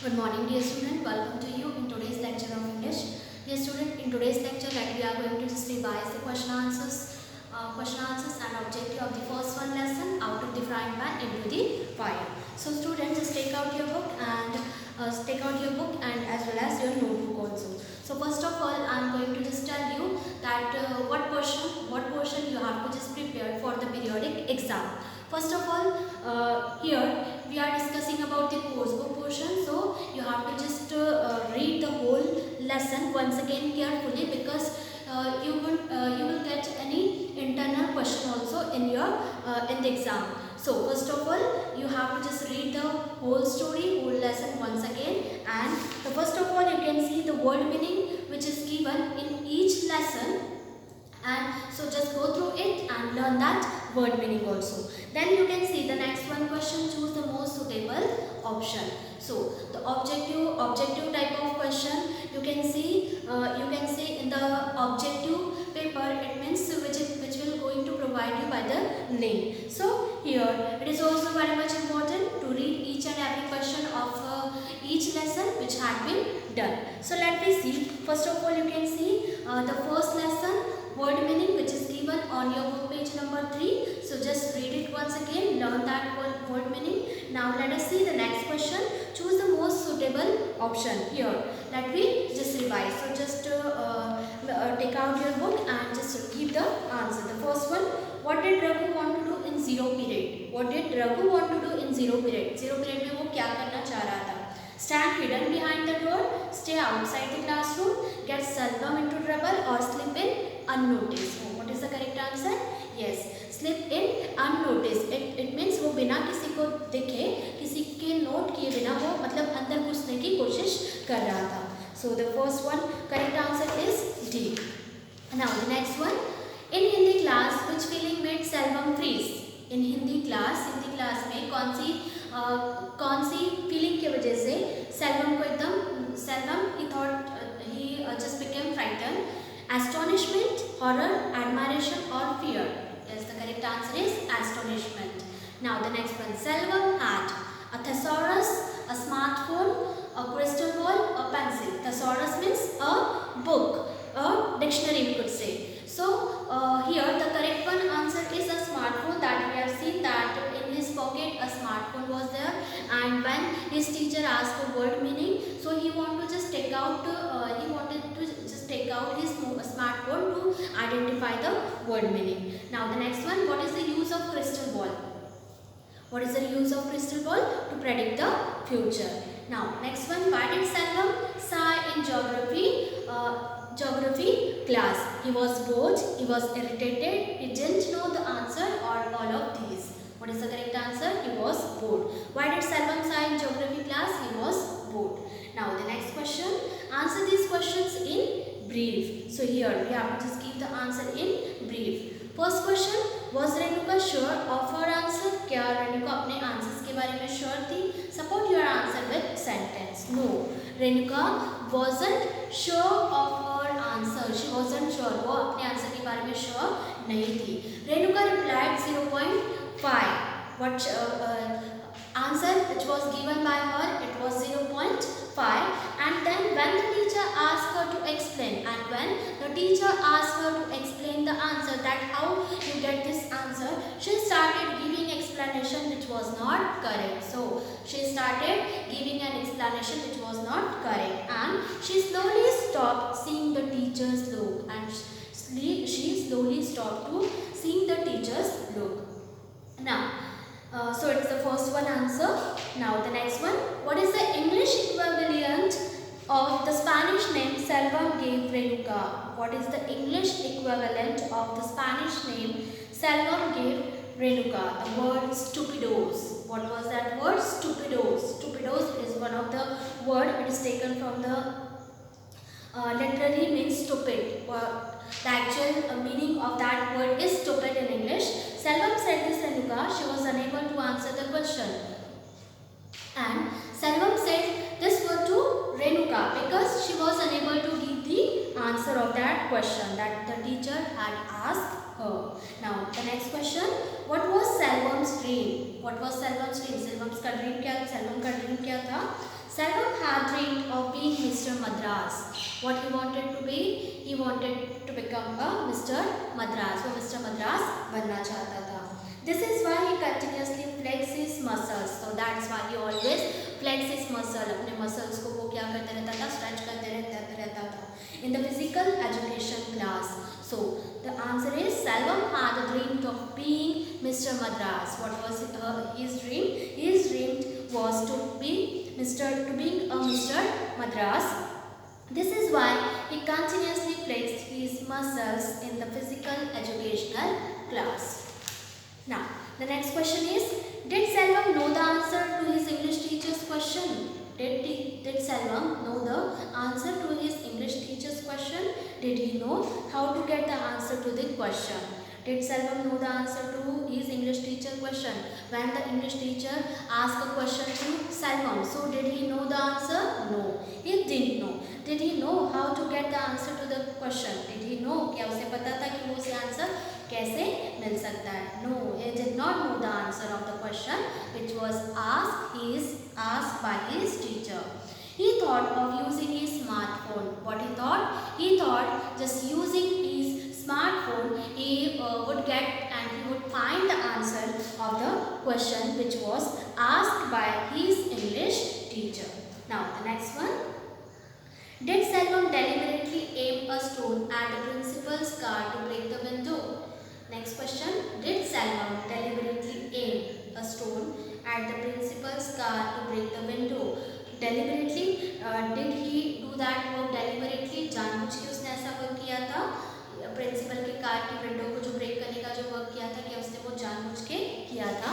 Good morning, dear student. Welcome to you in today's lecture of English. Dear student, in today's lecture, we are going to just revise the question answers and objective of the first one lesson, out of the frying pan into the fire. So, students, just take out your book and as well as your notebook also. So, first of all, I am going to just tell you that what portion you have to just prepare for the periodic exam. First of all, here we are discussing about the course book portion, so you have to just read the whole lesson once again carefully, because you will get any internal question also in the exam. So first of all, you have to just read the whole whole lesson once again, and first of all you can see the word meaning which is given in each lesson. And so just go through it and learn that word meaning also. Then you can see the next one question, choose the most suitable option. So the objective type of question, you can see in the objective paper, it means which will going to provide you by the link. So here it is also very much important to read each and every question of each lesson which had been done. So let me see. First of all, you can see the first lesson, word meaning, which is given on your book page number 3. So just read it once again, learn that word meaning. Now let us see the next question, choose the most suitable option. Here let me just revise. So just take out your book and just give the answer. The first one, what did Raghu want to do in zero period? What did Raghu want to do in zero period? Zero period में वो क्या करना चाह रहा था? Stand hidden behind the door, stay outside the classroom, get Selvam into trouble, or slip in unnoticed. So what is the correct answer? Yes, slip in unnoticed. It means वो बिना किसी को दिखे, किसी के नोट किए बिना वो मतलब अंदर घुसने की कोशिश कर रहा था. So the first one correct answer is D. Now the next one, in Hindi class which feeling made Selvam freeze? In Hindi class में कौन सी फीलिंग की वजह से Selvam he just became frightened? Astonishment, horror, admiration, or fear? Yes, the correct answer is astonishment. Now the next one, Selvam had a thesaurus, a smartphone, a crystal ball, a pencil. Thesaurus means a book, a dictionary we could say. So here the correct one answer is a smartphone, that we have seen that in his pocket a smartphone was there, and when his teacher asked for word meaning, so he wanted to just take out his smartphone to identify the word meaning. Now the next one, what is the use of crystal ball? What is the use of crystal ball? To predict the future. Now next one, why did Selvam sigh in geography class? He was bored, he was irritated, he didn't know the answer, or all of these. What is the correct answer? He was bored. Why did Selvam sigh in geography class? He was bored. Now the next question, answer these questions in brief. So here we have to just give the answer in brief. First question, was Renuka sure of her answer? क्या रेणुका अपने answers के बारे में sure थी? Support your answer with sentence. No, Renuka wasn't sure of her answer. She wasn't sure. वो अपने answer के बारे में श्योर नहीं थी. Renuka replied 0.5. What answer which was given by her? It was 0.5. And then when the teacher asked her to explain, the answer, that how you get this answer, she started giving explanation which was not correct. So she started giving an explanation which was not correct, and she slowly stopped seeing the teacher's look, and she slowly stopped to seeing the teacher's look. Now so it's the first one answer. Now the next one, what is the English equivalent of the Spanish name Selvam gave Renuka? What is the English equivalent of the Spanish name Selvam gave Renuka? The word stupidos. What was that word? Stupidos. Stupidos is one of the word. It is taken from the literally means stupid. The actual meaning of that word is stupid in English. Selvam said this Renuka, she was unable to answer the question. And Selvam said this word to Renuka because she was unable to give the answer of that question that the teacher had asked her. Now the next question, what was Selvam's dream? What was Selvam's dream? Selvam's dream क्या था? Selvam had dreamed of being Mr. Madras. What he wanted to be? He wanted to become a Mr. Madras. वो Mr. Madras बनना चाहता था. This is why he continuously flexes his muscles. So that's why he always flexes his muscle. अपने muscles को वो क्या करते रहता था? Stretch करते रहता था. In the physical education class. So the answer is Selvam had a dream of being Mr. Madras. What was his dream? His dream was to being a Mr. Madras. This is why he continuously flexed his muscles in the physical educational class. Now, the next question is, did Selvam know the answer to his English teacher's question? Did Selvam know the answer to his English teacher's question? Did he know how to get the answer to the question? Did Selvam know the answer to his English teacher question? When the English teacher asked a question to Selvam, so did he know the answer? No, he didn't know. Did he know how to get the answer to the question? Did he know? क्या उसे पता था कि वो उसे answer कैसे मिल सकता है? No, he did not know the answer of the question which was asked by his teacher. He thought of using his smartphone. What he thought? He thought just using his smartphone he would get and he would find the answer of the question which was asked by his English teacher. Now the next one. Did Selvam deliberately aim a stone at the principal's car to break the window? Next question. Did Selvam deliberately aim a stone at the principal's car to break the window? Deliberately, did he do that work deliberately? जानबूझ के उसने ऐसा work किया था? Principal की car की window को जो ब्रेक करने का जो वर्क किया था, क्या उसने वो जानबूझ के किया था?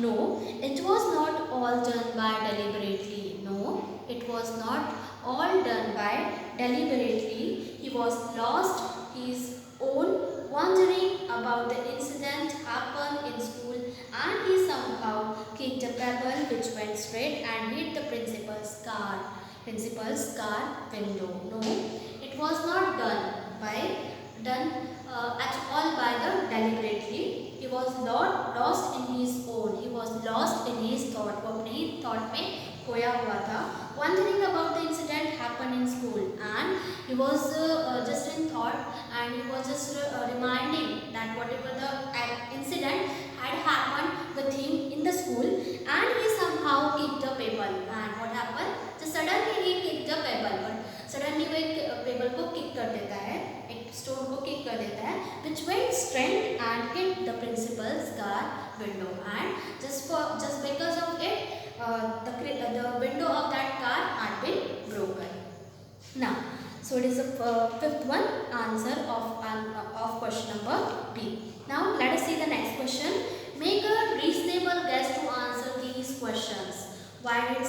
No, it was not all done by deliberately. No, it was not all done by deliberately. He was lost his own wondering about the incident happened in school and he somehow kicked a pebble which went straight and hit the principal's car window. No, it was not done at all by the deliberately. He was not lost in his own. He was lost in his thought. वो अपने ही thought में खोया हुआ था. Wondering about the incident happened in school and he was just in thought and he was just reminding that whatever the incident had happened with him in the school and he somehow kicked a pebble. And what happened? So suddenly he kicked a pebble. But suddenly वो एक pebble को kick कर देता है, एक stone को kick कर देता है, which went straight and hit the principal's car window. And just because of it, the window of that car had been broken. Now, so it is the fifth one answer of question number B. Now let us see the next question. Make a reasonable guess to answer these questions. Why did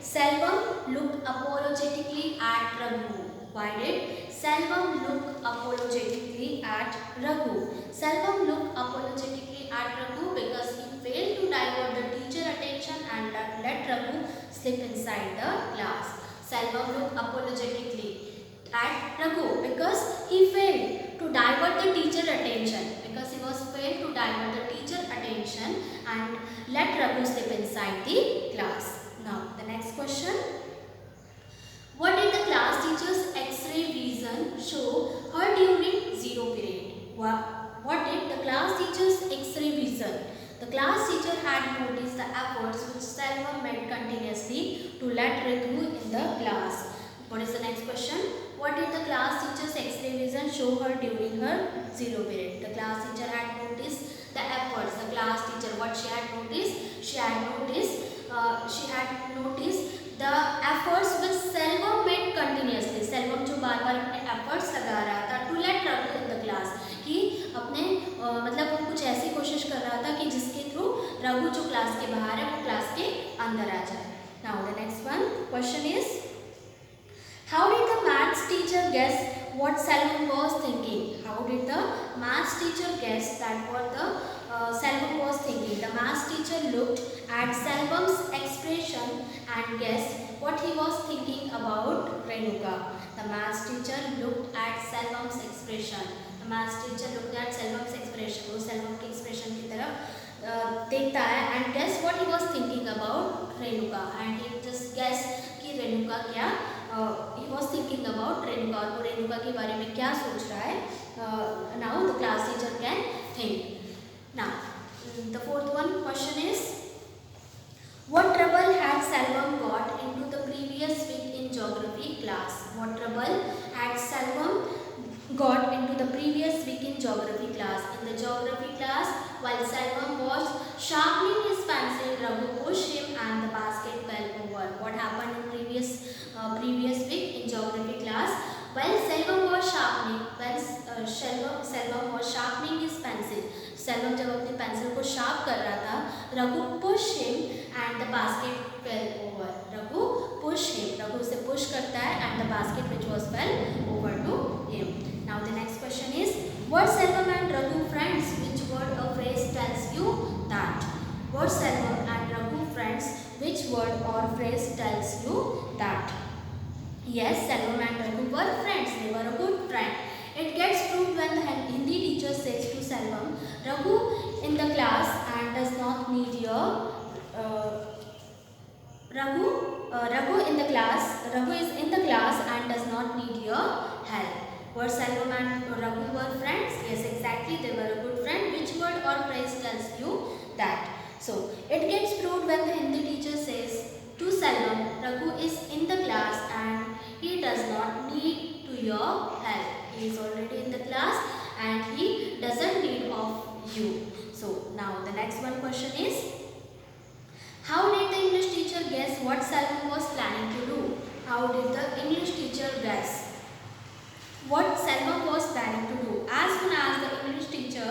Selvam look apologetically at Raghu? Why did Selvam look apologetically at Raghu? Selvam looked apologetically at Raghu because he failed to divert the teacher attention and let Raghu slip inside the class. Selvam looked apologetically at Raghu because he failed to divert the teacher attention. Because he was failed to divert the teacher attention and let Raghu slip inside the class. Now the next question. What did the class teacher's X-ray vision show her during zero period? What did the class teacher's X-ray vision? The class teacher had noticed the efforts which Selvam made continuously to let Raghu in the class. What is the next question? What did the class teacher's X-ray vision show her during her zero period? The class teacher had noticed the efforts. The class teacher, what she had noticed? She had noticed the efforts which Selvam made continuously. Selvam जो बार-बार अपने efforts लगा रहा था to let Raghu in the class, कि अपने मतलब वो कुछ ऐसी कोशिश कर रहा था कि जिसके थ्रू रघु जो क्लास के बाहर है वो क्लास के अंदर आ जाए. Now the next one question is, how did the maths teacher guess what Selvam was thinking? How did the maths teacher guess that what the Selvam was thinking? The maths teacher looked at Selvam's expression and guessed what he was thinking about Renuka. The maths teacher looked at Selvam's expression. The maths teacher looked at Selvam's expression. वो Selvam की expression की तरफ देखता है and guessed what he was thinking about Renuka and he just guess कि रेणुका क्या he was thinking about Renuka और वो रेणुका के बारे में क्या सोच रहा है. Now the class teacher can think. Now the fourth one question is, what trouble had Selvam got into the previous week in geography class? What trouble had Selvam got into the previous week in geography class? In the geography class, while Selvam was sharpening his pencil, Raghu pushed him and the basket fell over. What happened in previous week in geography class? While Selvam was sharpening his pencil, Selvam जब अपनी pencil को sharp कर रहा था, Raghu push him and the basket fell over. Raghu push him, Raghu उसे push करता है and the basket which was fell over to him. Now the next question is, were Selvam and Raghu friends, which word or phrase tells you that? Were Selvam and Raghu friends, which word or phrase tells you that? Yes, Selvam and Raghu were friends. They were a good friend. It gets proved when the Hindi teacher says to Selvam, Raghu in the class and does not need your Raghu in the class. Raghu is in the class and does not need your help. Were Selvam and Raghu were friends? Yes, exactly. They were a good friend. Which word or phrase tells you that? So it gets proved when the Hindi teacher says to Selvam, Raghu is in the class and he does not need to your help. He is already in the class and he doesn't need of you. So now the next one question is, how did the English teacher guess what Selvam was planning to do? How did the English teacher guess what Selvam was planning to do? As soon as the English teacher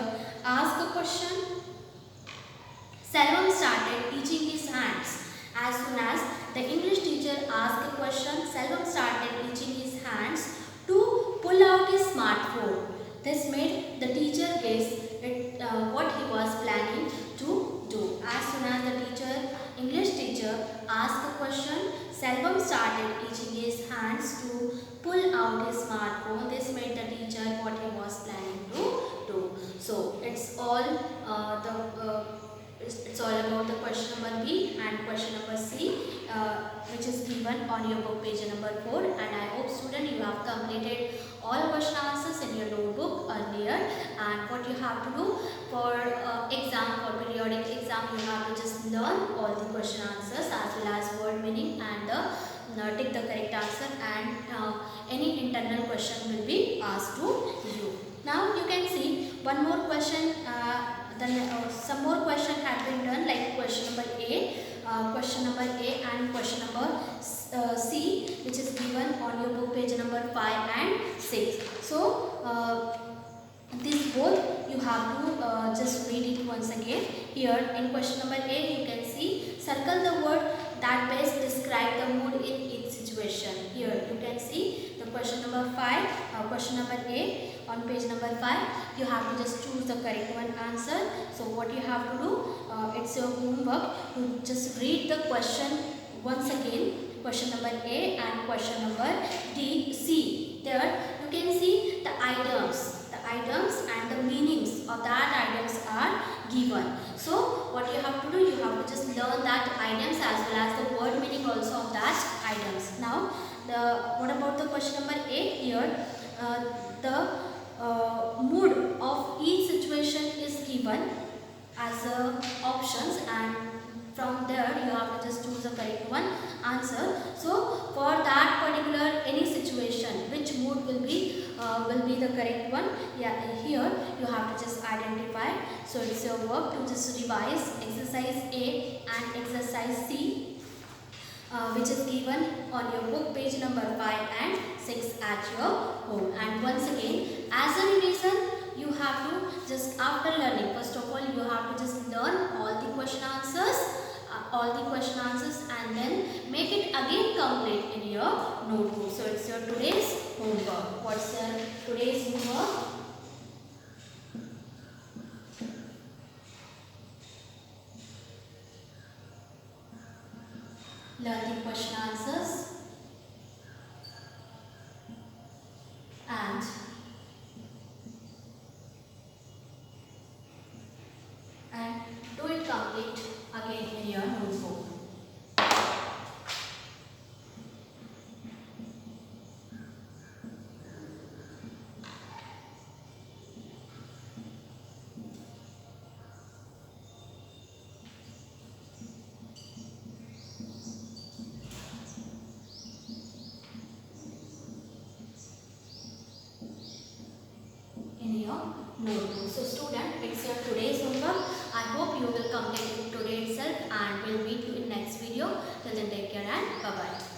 asked a question, Selvam started teaching his hands. As soon as the English teacher asked a question, Selvam started teaching his hands to pull out his smartphone. This made the teacher guess what he was planning to do. As soon as the English teacher asked the question, Selvam started teaching his hands to pull out his smartphone. This made the teacher what he was planning to do. So it's all it's all about the question number B and question number C, which is given on your book page number 4, and I hope student you have completed all question answers in your notebook earlier. And what you have to do for exam, for periodic exam, you have to just learn all the question answers as well as word meaning and tick the correct answer, and any internal question will be asked to you. Now you can see one more question. Some more question have been done, like question number A and question number C, which is given on your book page number 5 and 6. So these both you have to just read it once again. Here in question number A you can see, circle the word that best describe the mood in each situation. Here you can see the question number 5, question number A on page number 5. You have to just choose the correct one answer. So what you have to do, it's your homework to just read the question once again, question number A and question number C. There you can see the items and the meanings of that items are given. So what you have to do, you have to just learn that items as well as the word meaning also of that items. Now what about the question number A? Here the mood of each situation is given as options, and from there you have to just choose the correct one answer. So for that particular any situation, which mood will be the correct one? Yeah, here you have to just identify. So it's your work to just revise exercise A and exercise C, which is given on your book page number 5 and 6 at your home. And once again, as a revision, you have to just, after learning, first of all you have to just learn all the question answers and then make it again complete in your notebook. So it's your today's homework. What's your today's homework? Learn the question answers and do it complete again in your notebook. notebook. So student, it's your today's homework. I hope you will complete it today itself and we'll meet you in next video. Till then take care and bye bye.